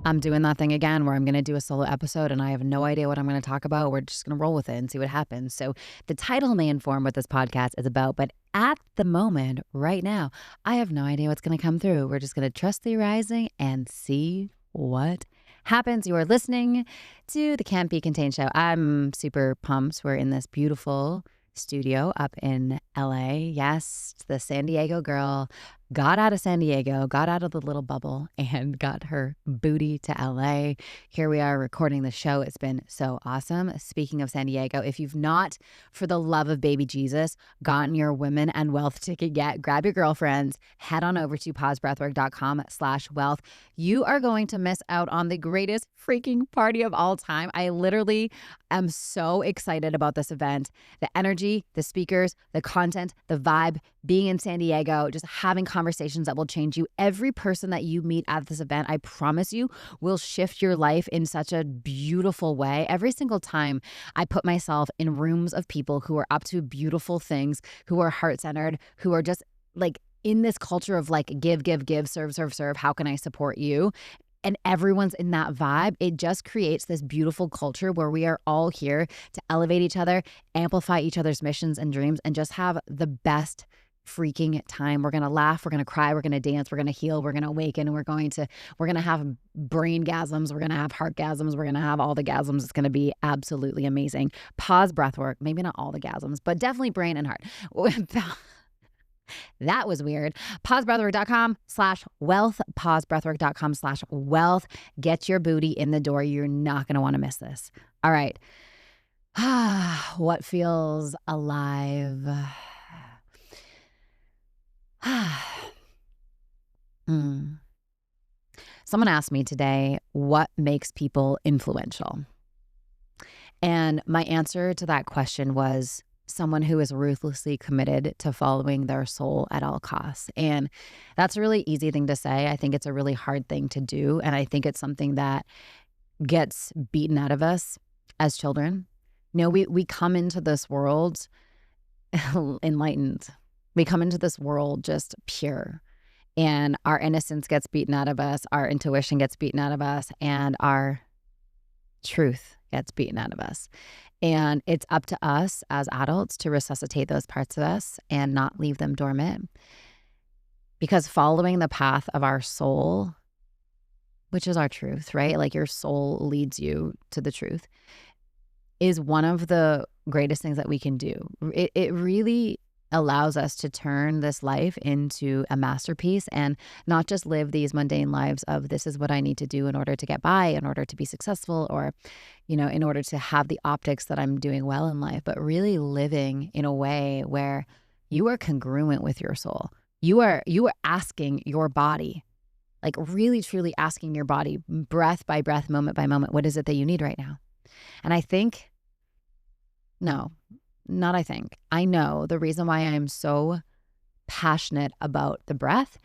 I'm doing that thing again where I'm going to do a solo episode and I have no idea what I'm going to talk about. We're just going to roll with it and see what happens. So the title may inform what this podcast is about, but at the moment, right now, I have no idea what's going to come through. We're just going to trust the arising and see what happens. You are listening to the Can't Be Contained show. I'm super pumped. We're in this beautiful studio up in LA. Yes, the San Diego girl got out of San Diego, got out of the little bubble and got her booty to LA. Here we are recording the show. It's been so awesome. Speaking of San Diego, if you've not, for the love of baby Jesus, gotten your Women and Wealth ticket yet, grab your girlfriends, head on over to pausebreathwork.com/wealth. You are going to miss out on the greatest freaking party of all time. I literally am so excited about this event. The energy, the speakers, the content, the vibe, being in San Diego, just having conversations that will change you. Every person that you meet at this event, I promise you, will shift your life in such a beautiful way. Every single time I put myself in rooms of people who are up to beautiful things, who are heart-centered, who are just like in this culture of like give, serve, serve. How can I support you? And everyone's in that vibe. It just creates this beautiful culture where we are all here to elevate each other, amplify each other's missions and dreams, and just have the best freaking time. We're going to laugh, we're going to cry, we're going to dance, we're going to heal, we're going to awaken, and we're going to have brain gasms, we're going to have heart gasms, we're going to have all the gasms. It's going to be absolutely amazing. Pause breathwork, maybe not all the gasms, but definitely brain and heart. That was weird. Pausebreathwork.com/wealth. Pausebreathwork.com/wealth. Get your booty in the door. You're not going to want to miss this. All right. What feels alive? Someone asked me today, what makes people influential? And my answer to that question was someone who is ruthlessly committed to following their soul at all costs. And that's a really easy thing to say. I think it's a really hard thing to do. And I think it's something that gets beaten out of us as children. You know, we come into this world enlightened. We come into this world just pure. And our innocence gets beaten out of us. Our intuition gets beaten out of us. And our truth gets beaten out of us. And it's up to us as adults to resuscitate those parts of us and not leave them dormant. Because following the path of our soul, which is our truth, right? Like your soul leads you to the truth, is one of the greatest things that we can do. It really allows us to turn this life into a masterpiece and not just live these mundane lives of this is what I need to do in order to get by, in order to be successful, or, you know, in order to have the optics that I'm doing well in life, but really living in a way where you are congruent with your soul. You are asking your body, like really, truly asking your body, breath by breath, moment by moment, what is it that you need right now? And I think, I know the reason why I'm so passionate about the breath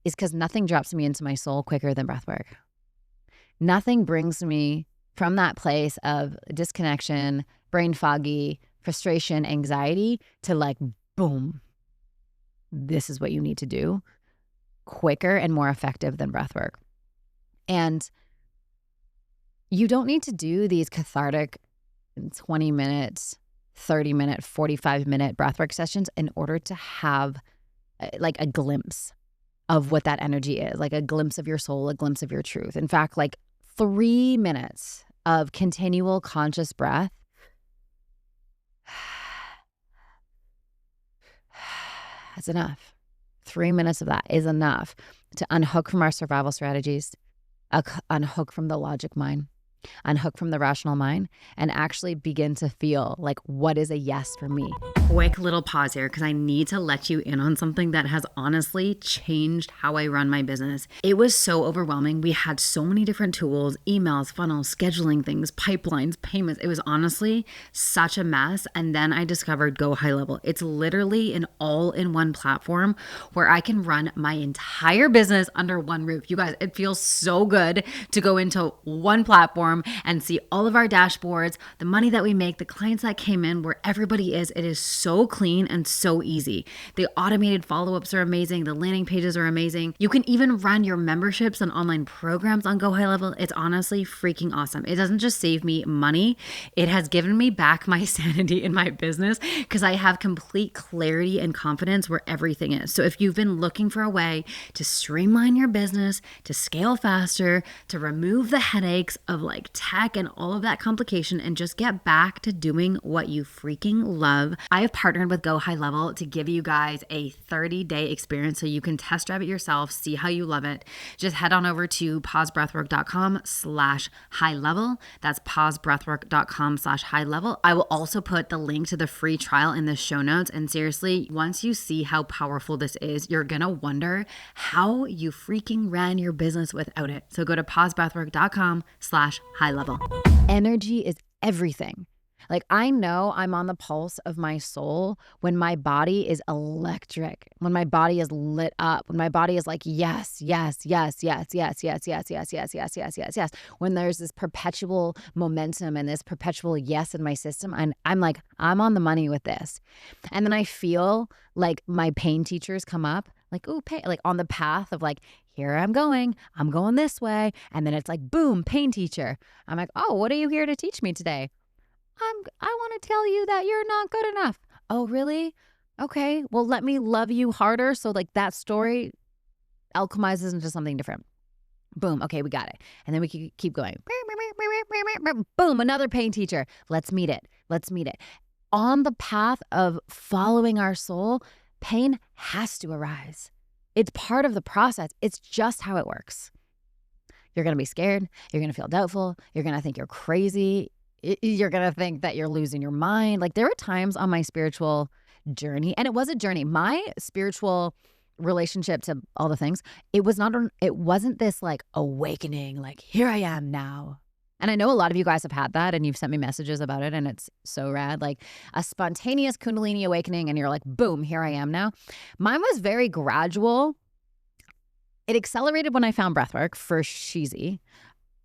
is because nothing drops me into my soul quicker than breath work. Nothing brings me from that place of disconnection, brain foggy, frustration, anxiety to like, boom, this is what you need to do, quicker and more effective than breath work. And you don't need to do these cathartic 20 minutes, 30-minute, 45-minute breathwork sessions in order to have like a glimpse of what that energy is, like a glimpse of your soul, a glimpse of your truth. In fact, like 3 minutes of continual conscious breath that's enough. 3 minutes of that is enough to unhook from our survival strategies, unhook from the logic mind, unhook from the rational mind, and actually begin to feel like what is a yes for me. Quick little pause here because I need to let you in on something that has honestly changed how I run my business. It was so overwhelming. We had so many different tools, emails, funnels, scheduling things, pipelines, payments. It was honestly such a mess. And then I discovered Go High Level. It's literally an all-in-one platform where I can run my entire business under one roof. You guys, it feels so good to go into one platform platform and see all of our dashboards, the money that we make, the clients that came in, where everybody is. It is so clean and so easy. The automated follow-ups are amazing. The landing pages are amazing. You can even run your memberships and online programs on Go High Level. It's honestly freaking awesome. It doesn't just save me money. It has given me back my sanity in my business because I have complete clarity and confidence where everything is. So if you've been looking for a way to streamline your business, to scale faster, to remove the headaches of like tech and all of that complication and just get back to doing what you freaking love, I have partnered with Go High Level to give you guys a 30-day experience so you can test drive it yourself, see how you love it. Just head on over to pausebreathwork.com/high level. That's pausebreathwork.com/high level. I will also put the link to the free trial in the show notes. And seriously, once you see how powerful this is, you're going to wonder how you freaking ran your business without it. So go to pausebreathwork.com/high level. Energy is everything. Like, I know I'm on the pulse of my soul when my body is electric, when my body is lit up, when my body is like, yes, yes, yes, yes, yes, yes, yes, yes, yes, yes, yes, yes, yes. When there's this perpetual momentum and this perpetual yes in my system, and I'm like, I'm on the money with this. And then I feel like my pain teachers come up, like, ooh, pain, like on the path of like, here I'm going this way. And then it's like, boom, pain teacher. I'm like, oh, what are you here to teach me today? I want to tell you that you're not good enough. Oh, really? Okay. Well, let me love you harder. So like that story alchemizes into something different. Boom. Okay, we got it. And then we can keep going. Boom, another pain teacher. Let's meet it. On the path of following our soul, pain has to arise. It's part of the process. It's just how it works. You're going to be scared. You're going to feel doubtful. You're going to think you're crazy. You're going to think that you're losing your mind. Like, there were times on my spiritual journey, and it was a journey. My spiritual relationship to all the things, it wasn't this like awakening, like, here I am now. And I know a lot of you guys have had that, and you've sent me messages about it, and it's so rad, like a spontaneous Kundalini awakening, and you're like, boom, here I am now. Mine was very gradual. It accelerated when I found breathwork for sheezy.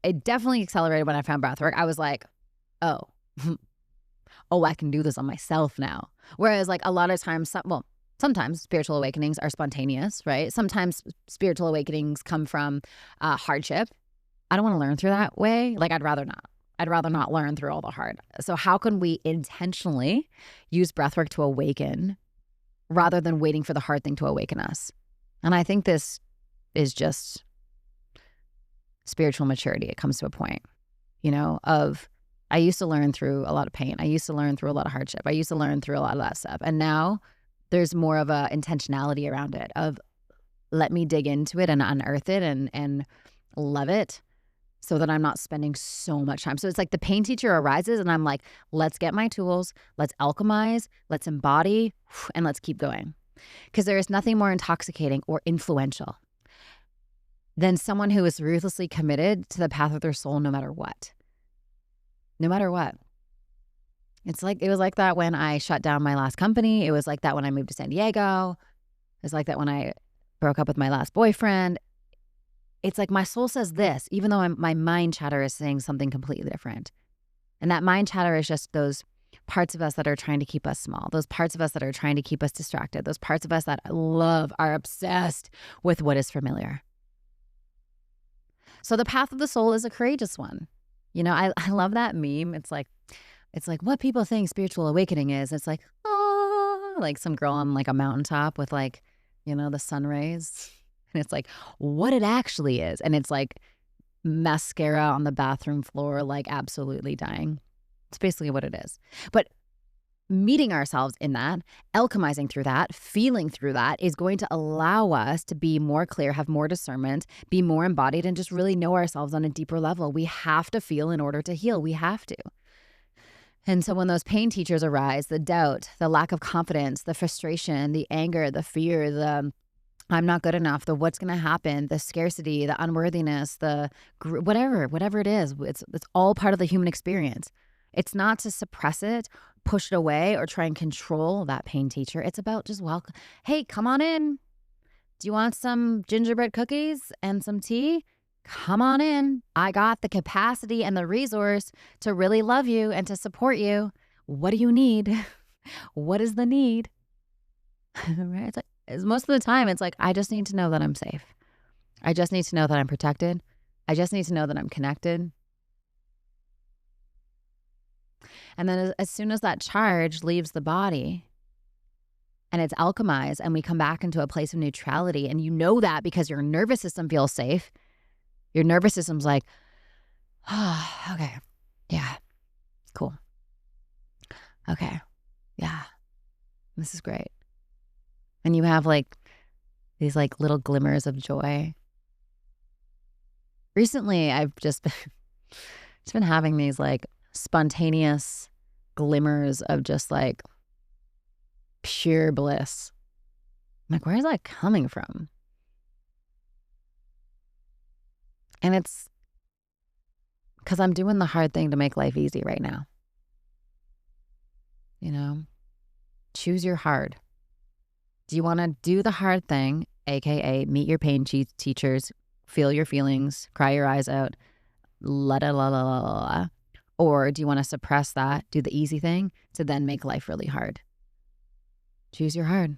It definitely accelerated when I found breathwork. I was like, oh, I can do this on myself now. Whereas like a lot of times, sometimes spiritual awakenings are spontaneous, right? Sometimes spiritual awakenings come from hardship. I don't want to learn through that way. Like, I'd rather not. I'd rather not learn through all the hard. So how can we intentionally use breathwork to awaken rather than waiting for the hard thing to awaken us? And I think this is just spiritual maturity. It comes to a point, of I used to learn through a lot of pain. I used to learn through a lot of hardship. I used to learn through a lot of that stuff. And now there's more of a intentionality around it of let me dig into it and unearth it and love it so that I'm not spending so much time. So it's like the pain teacher arises and I'm like, let's get my tools, let's alchemize, let's embody, and let's keep going. Because there is nothing more intoxicating or influential than someone who is ruthlessly committed to the path of their soul no matter what. No matter what. It was like that when I shut down my last company. It was like that when I moved to San Diego. It was like that when I broke up with my last boyfriend. It's like my soul says this, even though my mind chatter is saying something completely different. And that mind chatter is just those parts of us that are trying to keep us small, those parts of us that are trying to keep us distracted, those parts of us that are obsessed with what is familiar. So the path of the soul is a courageous one. I love that meme. It's like what people think spiritual awakening is. It's like, oh, like some girl on like a mountaintop with like, the sun rays. And it's like what it actually is. And it's like mascara on the bathroom floor, like absolutely dying. It's basically what it is. But meeting ourselves in that, alchemizing through that, feeling through that is going to allow us to be more clear, have more discernment, be more embodied, and just really know ourselves on a deeper level. We have to feel in order to heal. We have to. And so when those pain teachers arise, the doubt, the lack of confidence, the frustration, the anger, the fear, the I'm not good enough, the what's going to happen, the scarcity, the unworthiness, the whatever it is, it's all part of the human experience. It's not to suppress it, push it away, or try and control that pain teacher. It's about just welcome. Hey, come on in. Do you want some gingerbread cookies and some tea? come on in. I got the capacity and the resource to really love you and to support you. What do you need? What is the need? Right? Most of the time, it's like, I just need to know that I'm safe. I just need to know that I'm protected. I just need to know that I'm connected. And then as soon as that charge leaves the body and it's alchemized and we come back into a place of neutrality, and you know that because your nervous system feels safe. Your nervous system's like, oh, okay, yeah, cool. Okay, yeah, this is great. And you have like these like little glimmers of joy. Recently, I've just been having these like spontaneous glimmers of just like pure bliss. I'm like, where is that coming from? And it's because I'm doing the hard thing to make life easy right now. You know, choose your hard. Do you want to do the hard thing, AKA meet your pain teachers, feel your feelings, cry your eyes out, la la la la la la? Or do you want to suppress that, do the easy thing to then make life really hard? Choose your hard,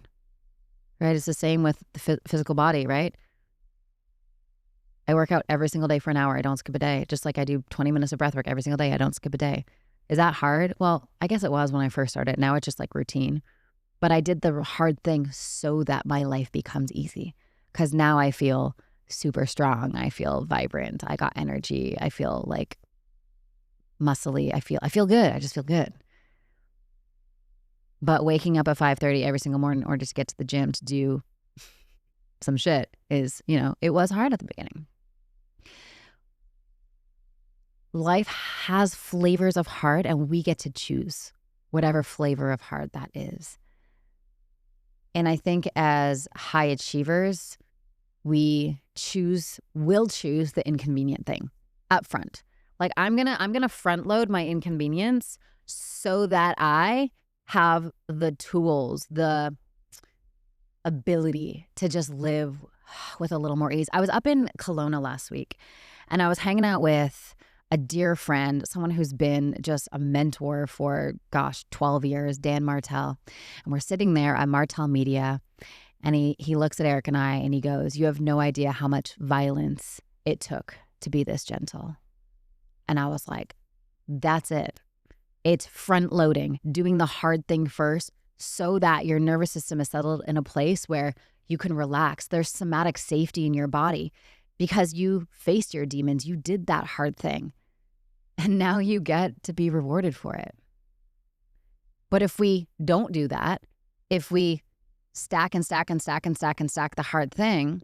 right? It's the same with the physical body, right? I work out every single day for an hour. I don't skip a day. Just like I do 20 minutes of breathwork every single day. I don't skip a day. Is that hard? Well, I guess it was when I first started. Now it's just like routine. But I did the hard thing so that my life becomes easy. Because now I feel super strong. I feel vibrant. I got energy. I feel like muscly. I feel good. I just feel good. But waking up at 5:30 every single morning in order to get to the gym to do some shit is, it was hard at the beginning. Life has flavors of hard, and we get to choose whatever flavor of hard that is. And I think as high achievers, will choose the inconvenient thing up front. Like I'm gonna front load my inconvenience so that I have the tools, the ability to just live with a little more ease. I was up in Kelowna last week and I was hanging out with a dear friend, someone who's been just a mentor for, 12 years, Dan Martell. And we're sitting there at Martell Media, and he looks at Eric and I and he goes, "You have no idea how much violence it took to be this gentle." And I was like, that's it. It's front loading, doing the hard thing first so that your nervous system is settled in a place where you can relax. There's somatic safety in your body because you faced your demons. You did that hard thing. And now you get to be rewarded for it. But if we don't do that, if we stack and stack and stack and stack and stack the hard thing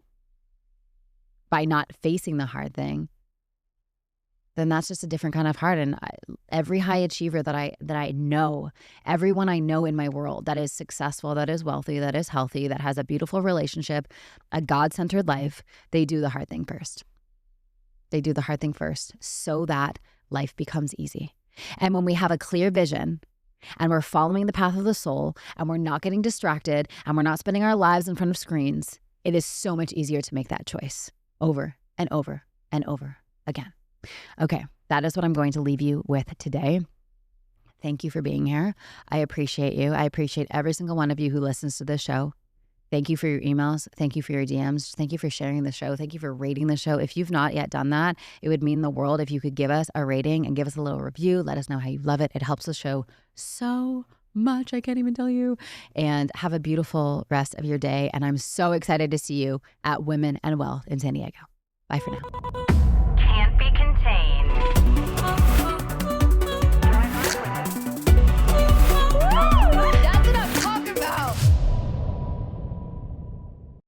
by not facing the hard thing, then that's just a different kind of hard. And every high achiever that I know, everyone I know in my world that is successful, that is wealthy, that is healthy, that has a beautiful relationship, a God-centered life, they do the hard thing first. They do the hard thing first so that life becomes easy. And when we have a clear vision and we're following the path of the soul and we're not getting distracted and we're not spending our lives in front of screens, it is so much easier to make that choice over and over and over again. Okay, that is what I'm going to leave you with today. Thank you for being here. I appreciate you. I appreciate every single one of you who listens to this show. Thank you for your emails. Thank you for your DMs. Thank you for sharing the show. Thank you for rating the show. If you've not yet done that, it would mean the world if you could give us a rating and give us a little review. Let us know how you love it. It helps the show so much. I can't even tell you. And have a beautiful rest of your day. And I'm so excited to see you at Women and Wealth in San Diego. Bye for now.